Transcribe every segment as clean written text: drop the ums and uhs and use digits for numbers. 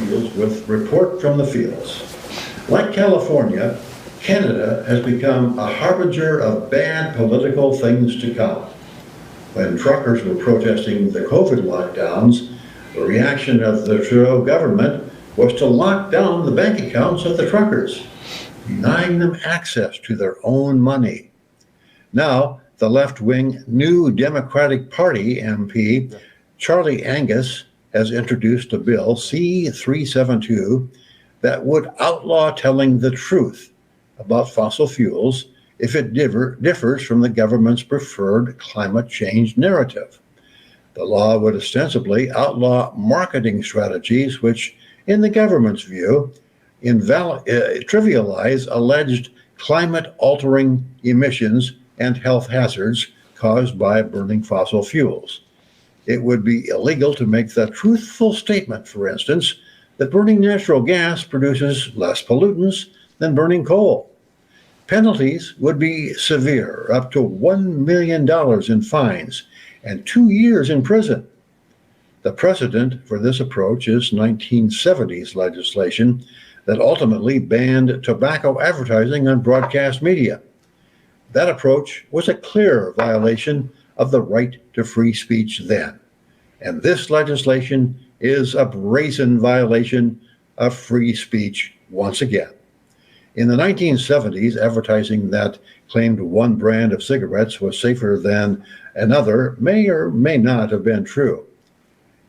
Fields with Report from the Fields. Like California, Canada has become a harbinger of bad political things to come. When truckers were protesting the COVID lockdowns, the reaction of the Tredeau government was to lock down the bank accounts of the truckers, denying them access to their own money. Now, the left-wing New Democratic Party MP, Charlie Angus, has introduced a bill, C-372, that would outlaw telling the truth about fossil fuels if it differs from the government's preferred climate change narrative. The law would ostensibly outlaw marketing strategies which, in the government's view, trivialize alleged climate-altering emissions and health hazards caused by burning fossil fuels. It would be illegal to make the truthful statement, for instance, that burning natural gas produces less pollutants than burning coal. Penalties would be severe, up to $1 million in fines and 2 years in prison. The precedent for this approach is 1970s legislation that ultimately banned tobacco advertising on broadcast media. That approach was a clear violation of the right to free speech then. And this legislation is a brazen violation of free speech once again. In the 1970s, advertising that claimed one brand of cigarettes was safer than another may or may not have been true.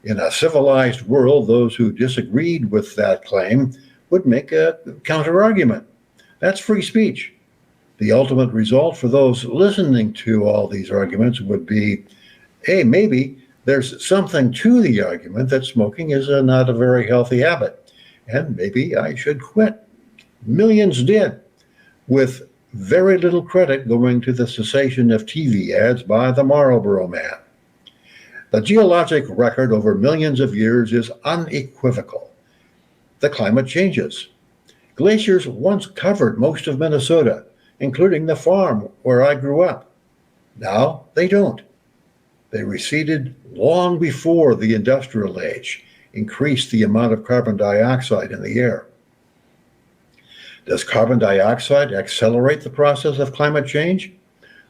In a civilized world, those who disagreed with that claim would make a counter-argument. That's free speech. The ultimate result for those listening to all these arguments would be, hey, maybe there's something to the argument that smoking is not a very healthy habit, and maybe I should quit. Millions did, with very little credit going to the cessation of TV ads by the Marlboro Man. The geologic record over millions of years is unequivocal. The climate changes. Glaciers once covered most of Minnesota, including the farm where I grew up. Now they don't. They receded long before the industrial age increased the amount of carbon dioxide in the air. Does carbon dioxide accelerate the process of climate change?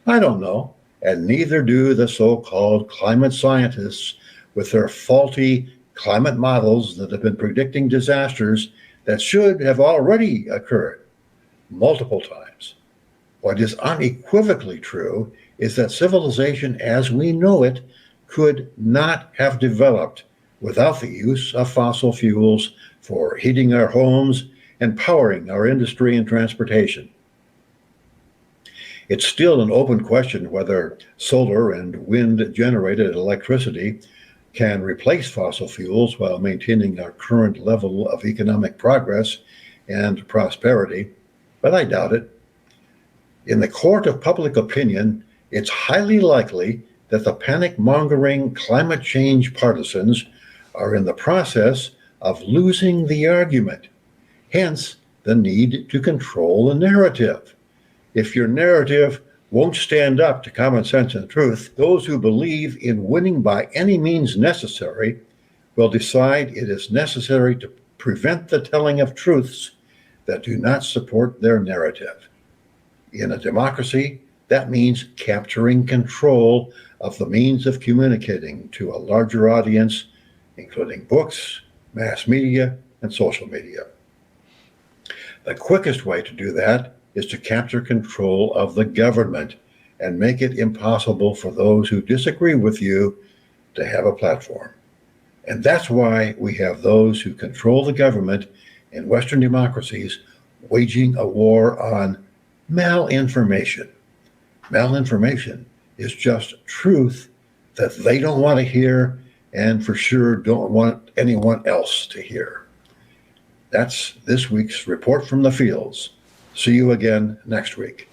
I don't know, and neither do the so-called climate scientists with their faulty climate models that have been predicting disasters that should have already occurred multiple times. What is unequivocally true is that civilization as we know it could not have developed without the use of fossil fuels for heating our homes and powering our industry and transportation. It's still an open question whether solar and wind-generated electricity can replace fossil fuels while maintaining our current level of economic progress and prosperity, but I doubt it. In the court of public opinion, it's highly likely that the panic-mongering climate change partisans are in the process of losing the argument. Hence, the need to control the narrative. If your narrative won't stand up to common sense and truth, those who believe in winning by any means necessary will decide it is necessary to prevent the telling of truths that do not support their narrative. In a democracy, that means capturing control of the means of communicating to a larger audience, including books, mass media, and social media. The quickest way to do that is to capture control of the government and make it impossible for those who disagree with you to have a platform. And that's why we have those who control the government in Western democracies waging a war on malinformation. Malinformation is just truth that they don't want to hear and for sure don't want anyone else to hear. That's this week's Report from the Fields. See you again next week.